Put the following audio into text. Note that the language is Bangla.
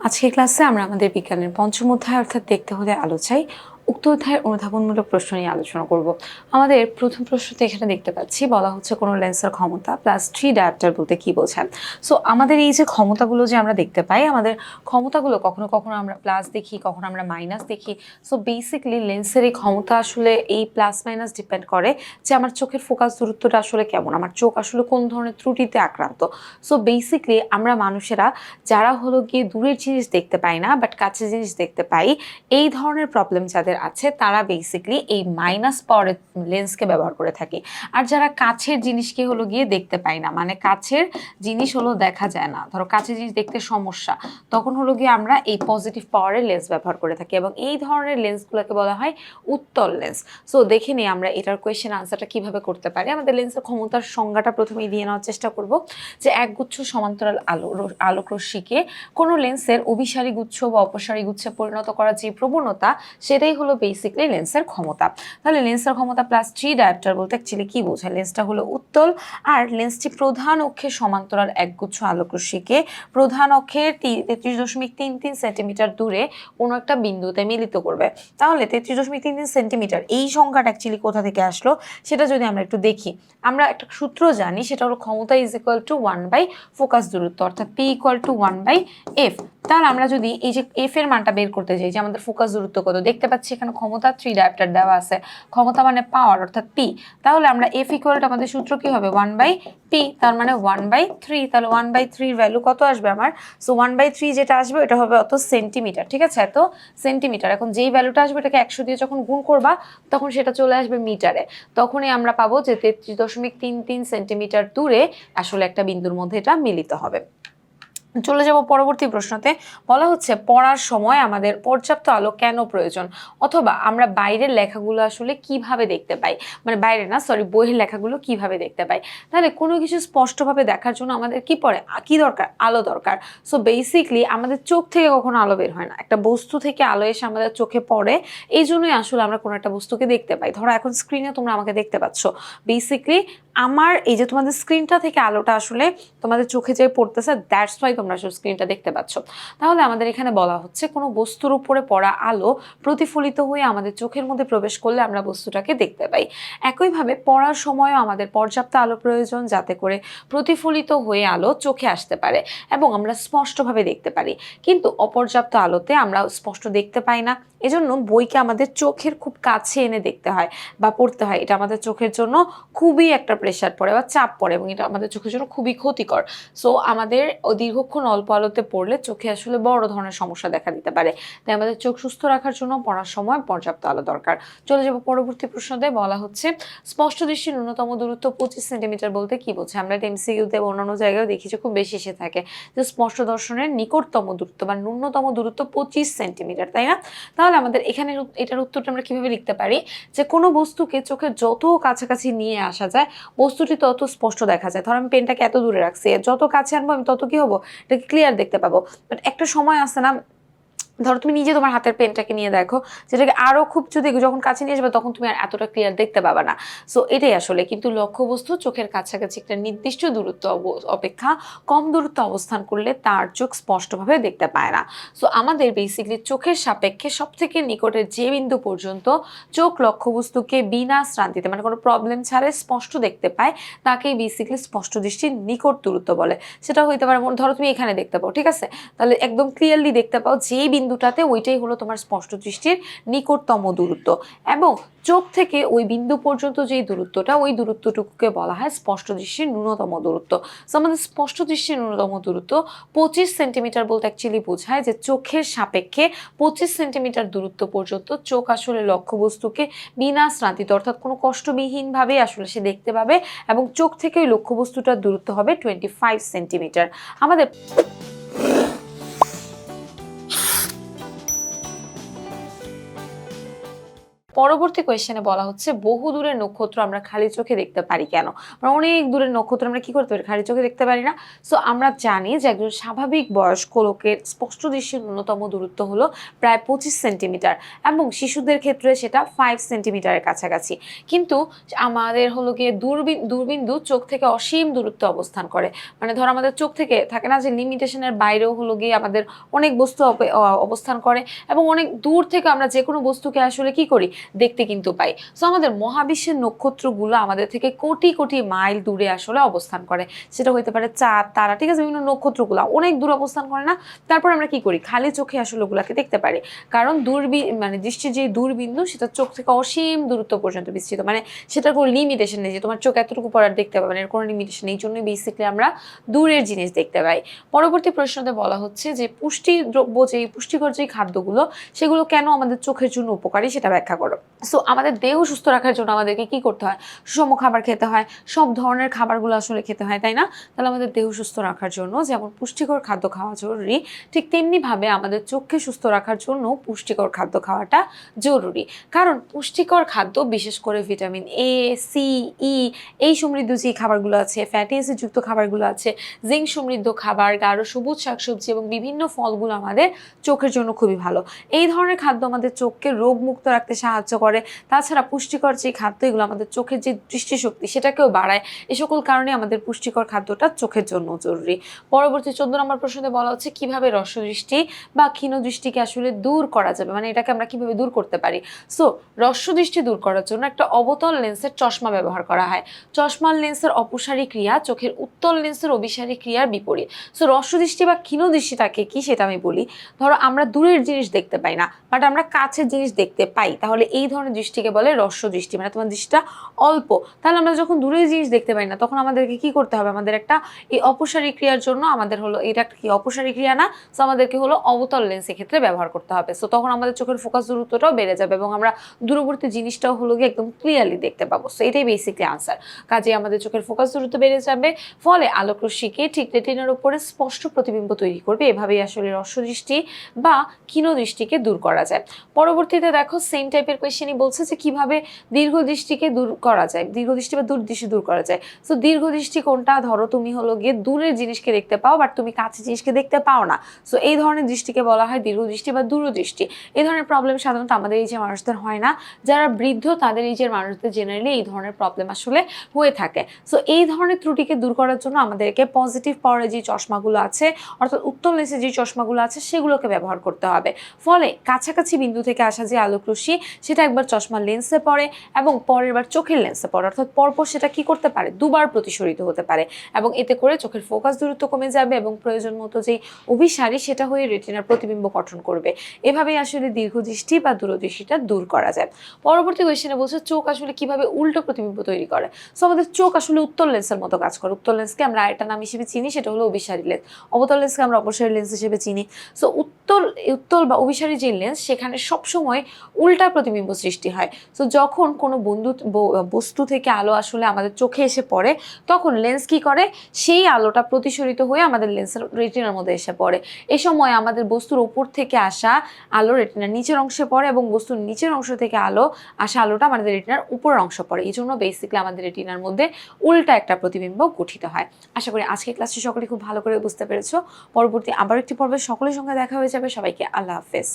আজকের ক্লাসে আমরা আমাদের বিজ্ঞানের পঞ্চম অধ্যায় অর্থাৎ দেখতে হলে আলো চাই উক্ত অধ্যায়ের অনুধাবনমূলক প্রশ্ন নিয়ে আলোচনা করব। আমাদের প্রথম প্রশ্নতে এখানে দেখতে পাচ্ছি বলা হচ্ছে কোনো লেন্সের ক্ষমতা প্লাস 3 ডায়োপ্টার বলতে কি বোঝায়। সো আমাদের এই যে ক্ষমতাগুলো যে আমরা দেখতে পাই, আমাদের ক্ষমতাগুলো কখনো কখনো আমরা প্লাস দেখি, কখনো আমরা মাইনাস দেখি। সো বেসিকলি লেন্সের এই ক্ষমতা আসলে এই প্লাস মাইনাস ডিপেন্ড করে যে আমার চোখের ফোকাস দূরত্বটা আসলে কেমন, আমার চোখ আসলে কোন ধরনের ত্রুটিতে আক্রান্ত। সো বেসিকলি আমরা মানুষেরা যারা হলো গিয়ে দূরের জিনিস দেখতে পাই না বাট কাছের জিনিস দেখতে পাই, এই ধরনের প্রবলেম যাদের আছে তারা বেসিকলি এই মাইনাস পাওয়ারের লেন্সকে ব্যবহার করে থাকি। আর যারা কাছের জিনিসকে হলো গিয়ে দেখতে পাই না, মানে কাছের জিনিস হলো দেখা যায় না, ধরো কাছের জিনিস দেখতে সমস্যা, তখন হলো গিয়ে আমরা এই পজিটিভ পাওয়ারের লেন্স ব্যবহার করে থাকি এবং এই ধরনের লেন্সগুলোকে বলা হয় উত্তল লেন্স। সো দেখে নিই আমরা এটার কোয়েশ্চেন আনসারটা কিভাবে করতে পারি। আমাদের লেন্সের ক্ষমতার সংজ্ঞাটা প্রথমেই দিয়ে নেওয়ার চেষ্টা করব যে একগুচ্ছ সমান্তরাল আলোক রশ্মিকে কোনো লেন্সের অভিসারী গুচ্ছ বা অপসারী গুচ্ছে পরিণত করার যে প্রবণতা, সেটাই হলো বেসিকলি লেন্সের ক্ষমতা। তাহলে লেন্সের ক্ষমতা প্লাস 3 ডায়োপ্টার বলতে অ্যাকচুয়ালি কি বোঝায়? লেন্সটা হলো উত্তল আর লেন্সটি প্রধান অক্ষের সমান্তরাল একগুচ্ছ আলোক রশ্মিকে প্রধান অক্ষের 33.33 সেন্টিমিটার দূরে কোনো একটা বিন্দুতে মিলিত করবে। তাহলে 33.33 সেন্টিমিটার এই সংখ্যাটা অ্যাকচুয়ালি কোথা থেকে আসলো সেটা যদি আমরা একটু দেখি, আমরা একটা সূত্র জানি, সেটা হলো ক্ষমতা is equal to 1 by focus দূরত্ব, অর্থাৎ পি ইকুয়াল টু 1/f। তাহলে আমরা যদি এই যে এফ এর মানটা বের করতে চাই যে আমাদের ফোকাস দূরত্ব কত, দেখতে পাচ্ছি এখানে ক্ষমতা 3 ডায়োপ্টার দেওয়া আছে, ক্ষমতা মানে পাওয়ার অর্থাৎ পি। তাহলে আমরা এফ ইকুয়াল টু আমাদের সূত্র কি হবে 1/p, তার মানে 1/3। তাহলে 1/3 ভ্যালু কত আসবে আমার? সো 1/3 যেটা আসবে এটা হবে অত সেন্টিমিটার, ঠিক আছে? এত সেন্টিমিটার। এখন যেই ভ্যালুটা আসবে এটাকে 100 দিয়ে যখন গুণ করবা তখন সেটা চলে আসবে মিটারে, তখনই আমরা পাবো যে 33.33 সেন্টিমিটার দূরে আসলে একটা বিন্দুর মধ্যে এটা মিলিত হবে। চলে যাব পরবর্তী প্রশ্নতে। বলা হচ্ছে পড়ার সময় আমাদের পর্যাপ্ত আলো কেন প্রয়োজন, অথবা আমরা বাইরের লেখাগুলো আসলে কিভাবে দেখতে পাই, মানে বাইরে না সরি বইয়ের লেখাগুলো কিভাবে দেখতে পাই। তাহলে কোনো কিছু স্পষ্টভাবে দেখার জন্য আমাদের কি দরকার? আলো দরকার। সো বেসিকলি আমাদের চোখ থেকে কখনো আলো বের হয় না, একটা বস্তু থেকে আলো এসে আমাদের চোখে পড়ে, এই জন্যই আসলে আমরা কোনো একটা বস্তুকে দেখতে পাই। ধরো এখন স্ক্রিনে তোমরা আমাকে দেখতে পাচ্ছ, বেসিকলি আমার এই যে তোমাদের স্ক্রিনটা থেকে আলোটা আসলে তোমাদের চোখে যে পড়তেছে, দ্যাটস ওয়াই তোমরা আসলে স্ক্রিনটা দেখতে পাচ্ছ। তাহলে আমাদের এখানে বলা হচ্ছে কোনো বস্তুর উপরে পড়া আলো প্রতিফলিত হয়ে আমাদের চোখের মধ্যে প্রবেশ করলে আমরা বস্তুটাকে দেখতে পাই। একইভাবে পড়ার সময়ও আমাদের পর্যাপ্ত আলো প্রয়োজন, যাতে করে প্রতিফলিত হয়ে আলো চোখে আসতে পারে এবং আমরা স্পষ্টভাবে দেখতে পারি। কিন্তু অপর্যাপ্ত আলোতে আমরা স্পষ্ট দেখতে পাই না, এজন্য বইকে আমাদের চোখের খুব কাছে এনে দেখতে হয় বা পড়তে হয়। এটা আমাদের চোখের জন্য খুবই একটা প্রেশার পড়ে বা চাপ পড়ে এবং এটা আমাদের চোখের জন্য খুবই ক্ষতিকর। সো আমাদের দীর্ঘক্ষণ অল্প আলোতে পড়লে চোখে আসলে বড় ধরনের সমস্যা দেখা দিতে পারে। তাই আমাদের চোখ সুস্থ রাখার জন্য পড়ার সময় পর্যাপ্ত আলো দরকার। চলে যাব পরবর্তী প্রশ্নতে। বলা হচ্ছে স্পষ্ট দৃষ্টির ন্যূনতম দূরত্ব 25 সেন্টিমিটার বলতে কি বোঝায়? আমরা এটা এমসিকিউতে অন্যান্য জায়গায় দেখি যে খুব বেশি এসে থাকে যে স্পষ্ট দর্শনের নিকটতম দূরত্ব বা ন্যূনতম দূরত্ব 25 সেন্টিমিটার, তাই না? তাহলে আমাদের এখানে এটার উত্তরটা আমরা কিভাবে লিখতে পারি যে কোনো বস্তুকে চোখের যত কাছাকাছি নিয়ে আসা যায় বস্তুটি তত স্পষ্ট দেখা যায়। ধর আমি পেনটাকে এত দূরে রাখছি, যত কাছে আনবো আমি তত কি হবো, এটাকে ক্লিয়ার দেখতে পাবো। বাট একটা সময় আসে না, ধরো তুমি নিজে তোমার হাতের পেনটাকে নিয়ে দেখো, যেটাকে আরো খুব যদি যখন কাছে নিয়ে আসবে তখন তুমি আর এতটা ক্লিয়ার দেখতে পাবে না। সো এটাই আসলে কিন্তু লক্ষ্যবস্তু চোখের কাছাকাছি একটা নির্দিষ্ট দূরত্ব অপেক্ষা কম দূরত্ব অবস্থান করলে তার চোখ স্পষ্টভাবে দেখতে পায় না। সো আমাদের বেসিকলি চোখের সাপেক্ষে সব থেকে নিকটের যে বিন্দু পর্যন্ত চোখ লক্ষ্যবস্তুকে বিনা শ্রান্তিতে, মানে কোনো প্রবলেম ছাড়াই স্পষ্ট দেখতে পায়, তাকেই বেসিকলি স্পষ্ট দৃষ্টির নিকট দূরত্ব বলে। সেটা হইতে পারে ধরো তুমি এখানে দেখতে পাও, ঠিক আছে, তাহলে একদম ক্লিয়ারলি দেখতে পাও যেই বিন্দুটাতে, ওইটাই হলো তোমার স্পষ্ট দৃষ্টির নিকটতম দূরত্ব। এবং চোখ থেকে ওই বিন্দু পর্যন্ত যেই দূরত্বটা, ওই দূরত্বটুকুকে বলা হয় স্পষ্ট দৃষ্টির ন্যূনতম দূরত্ব। সো আমাদের স্পষ্ট দৃষ্টির ন্যূনতম দূরত্ব 25 সেন্টিমিটার বলতে অ্যাকচুয়ালি বোঝায় যে চোখের সাপেক্ষে 25 সেন্টিমিটার দূরত্ব পর্যন্ত চোখ আসলে লক্ষ্যবস্তুকে বিনা শ্রান্তিতে অর্থাৎ কোনো কষ্টবিহীনভাবে আসলে সে দেখতে পাবে এবং চোখ থেকে ওই লক্ষ্যবস্তুটার দূরত্ব হবে 25 সেন্টিমিটার। আমাদের পরবর্তী কোয়েশ্চেনে বলা হচ্ছে বহু দূরের নক্ষত্র আমরা খালি চোখে দেখতে পারি কেন? অনেক দূরের নক্ষত্র আমরা কি করতে পারি? খালি চোখে দেখতে পারি না। সো আমরা জানি যে একজন স্বাভাবিক বয়স্ক লোকের স্পষ্ট দৃষ্টির ন্যূনতম দূরত্ব হলো প্রায় 25 সেন্টিমিটার এবং শিশুদের ক্ষেত্রে সেটা 5 সেন্টিমিটারের কাছাকাছি। কিন্তু আমাদের হলো গিয়ে দূরবিন্দু চোখ থেকে অসীম দূরত্বে অবস্থান করে। মানে ধর আমাদের চোখ থেকে থাকে না যে লিমিটেশনের বাইরেও হলো গিয়ে আমাদের অনেক বস্তু অবস্থান করে এবং অনেক দূর থেকে আমরা যে কোনো বস্তুকে আসলে কি করি? দেখতে কিন্তু পাই। সো আমাদের মহাবিশ্বের নক্ষত্রগুলো আমাদের থেকে কোটি কোটি মাইল দূরে আসলে অবস্থান করে। সেটা হইতে পারে চাঁদ, তারা, ঠিক আছে? বিভিন্ন নক্ষত্রগুলো অনেক দূরে অবস্থান করে না? তারপর আমরা কি করি? খালি চোখে আসলে ওগুলাকে দেখতে পারি। কারণ মানে দৃষ্টির যে দূরবিন্দু সেটা চোখ থেকে অসীম দূরত্ব পর্যন্ত বিস্তৃত। মানে সেটার কোনো লিমিটেশন নেই যে তোমার চোখ এতটুকু পর আর দেখতে পাবে না, এর কোনো লিমিটেশন নেই। এই জন্যই বেসিক্যালি আমরা দূরের জিনিস দেখতে পাই। পরবর্তী প্রশ্নতে বলা হচ্ছে যে পুষ্টিকর যে খাদ্যগুলো সেগুলো কেন আমাদের চোখের জন্য উপকারী সেটা ব্যাখ্যা করো। সো আমাদের দেহ সুস্থ রাখার জন্য আমাদেরকে কি করতে হয়? সুষম খাবার খেতে হয়, সব ধরনের খাবারগুলো আসলে খেতে হয়, তাই না? তাহলে আমাদের দেহ সুস্থ রাখার জন্য যেমন পুষ্টিকর খাদ্য খাওয়া জরুরি, ঠিক তেমনিভাবে আমাদের চোখকে সুস্থ রাখার জন্য পুষ্টিকর খাদ্য খাওয়াটা জরুরি। কারণ পুষ্টিকর খাদ্য বিশেষ করে ভিটামিন এ, সি, ই এই সমৃদ্ধ যে খাবারগুলো আছে, ফ্যাটি অ্যাসিড যুক্ত খাবারগুলো আছে, জিঙ্ক সমৃদ্ধ খাবার, গাঢ় সবুজ শাকসবজি এবং বিভিন্ন ফলগুলো আমাদের চোখের জন্য খুবই ভালো। এই ধরনের খাদ্য আমাদের চোখকে রোগমুক্ত রাখতে সাহায্য করে। তাছাড়া পুষ্টিকর যে খাদ্য এগুলো আমাদের চোখের যে দৃষ্টিশক্তি সেটাকেও বাড়ায়। এই সকল কারণে আমাদের পুষ্টিকর খাদ্যটা চোখের জন্য জরুরি। পরবর্তী 14 নম্বর প্রশ্নে বলা হচ্ছে কিভাবে হ্রস্বদৃষ্টি বা ক্ষীণদৃষ্টিকে আসলে দূর করা যাবে, মানে এটাকে আমরা কিভাবে দূর করতে পারি। সো হ্রস্বদৃষ্টি দূর করার জন্য একটা অবতল লেন্সের চশমা ব্যবহার করা হয়। চশমার লেন্সের অপসারী ক্রিয়া চোখের উত্তল লেন্সের অভিসারী ক্রিয়ার বিপরীত। সো হ্রস্বদৃষ্টি বা ক্ষীণদৃষ্টিটাকে কি সেটা আমি বলি। ধরো আমরা দূরের জিনিস দেখতে পাই না, বাট আমরা কাছের জিনিস দেখতে পাই, তাহলে এই ধরনের দৃষ্টিকে বলে হ্রস্বদৃষ্টি। মানে তোমার দৃষ্টিটা অল্প, তাহলে আমরা যখন দূরের জিনিস দেখতে পাই না তখন আমাদেরকে কি করতে হবে? আমাদের একটা এই অপসারী ক্রিয়ার জন্য আমাদের হলো এটা কি অপসারী ক্রিয়া না, সো আমাদেরকে হলো অবতল লেন্স ক্ষেত্রে ব্যবহার করতে হবে। সো তখন আমাদের চোখের ফোকাস দূরত্বটাও বেড়ে যাবে এবং আমরা দূরবর্তী জিনিসটাও হলো গিয়ে একদম ক্লিয়ারলি দেখতে পাবো। সো এটাই বেসিকলি আনসার। কাজে আমাদের চোখের ফোকাস দূরত্ব বেড়ে যাবে, ফলে আলোক রশ্মিকে ঠিক রেটিনার উপরে স্পষ্ট প্রতিবিম্ব তৈরি করবে। এভাবেই আসলে হ্রস্বদৃষ্টি বা ক্ষীণদৃষ্টিকে দূর করা যায়। পরবর্তীতে দেখো সেম টাইপের কোয়েশ্চেনই বলছে যে কিভাবে দীর্ঘদৃষ্টিকে দূর করা যায়, দীর্ঘদৃষ্টি বা দূরদৃষ্টি দূর করা যায়। সো দীর্ঘদৃষ্টি কোনটা? ধরো তুমি হলো গিয়ে দূরের জিনিসকে দেখতে পাও বাট তুমি কাছের জিনিসকে দেখতে পাও না। সো এই ধরনের দৃষ্টিকে বলা হয় দীর্ঘদৃষ্টি বা দূরদৃষ্টি। এই ধরনের প্রবলেম সাধারণত আমাদের এই যে মানুষদের হয় না, যারা বৃদ্ধ তাদের এই যে মানুষদের জেনারেলি এই ধরনের প্রবলেম আসলে হয়ে থাকে। সো এই ধরনের ত্রুটিকে দূর করার জন্য আমাদেরকে পজিটিভ পাওয়ারের যে চশমাগুলো আছে, অর্থাৎ উত্তল লেন্সের যে চশমাগুলো আছে সেগুলোকে ব্যবহার করতে হবে। ফলে কাছাকাছি বিন্দু থেকে আসা যে আলোক রশ্মি সেটা একবার চশমার লেন্সে পড়ে এবং পরের বার চোখের লেন্সে পড়ে, অর্থাৎ পরপর সেটা কি করতে পারে? দুবার প্রতিসরিত হতে পারে এবং এতে করে চোখের ফোকাস দূরত্ব কমে যাবে এবং প্রয়োজন মতো যেই অভিসারী সেটা হয়ে রেটিনার প্রতিবিম্ব গঠন করবে। এভাবেই আসলে দীর্ঘদৃষ্টি বা দূরদৃষ্টিটা দূর করা যায়। পরবর্তী কোয়েশ্চেনে বলছে চোখ আসলে কিভাবে উল্টো প্রতিবিম্ব তৈরি করে। সো আমাদের চোখ আসলে উত্তল লেন্সের মতো কাজ করে। উত্তল লেন্সকে আমরা আরেকটা নাম হিসেবে চিনি, সেটা হলো অভিসারী লেন্স। অবতল লেন্সকে আমরা অপসারী লেন্স হিসেবে চিনি। সো উত্তল বা অভিসারী যে লেন্স সেখানে সবসময় উল্টা প্রতিবিম্ব সৃষ্টি হয়। সো যখন কোনো বস্তু থেকে আলো আসলে আমাদের চোখে এসে পড়ে তখন লেন্স কি করে? সেই আলোটা প্রতিসরিত হয়ে আমাদের লেন্সের রেটিনার মধ্যে এসে পড়ে। এই সময় আমাদের বস্তুর উপর থেকে আসা আলো রেটিনার নিচের অংশে পড়ে এবং বস্তুর নিচের অংশ থেকে আসা আলোটা আমাদের রেটিনার উপরের অংশ পড়ে। এই জন্য বেসিক্যালি আমাদের রেটিনার মধ্যে উল্টা একটা প্রতিবিম্ব গঠিত হয়। আশা করি আজকের ক্লাসটি সকলে খুব ভালো করে বুঝতে পেরেছো। পরবর্তী আবার একটি পর্বে সকলের সঙ্গে দেখা হয়ে যাবে। সবাইকে আল্লাহ হাফেজ।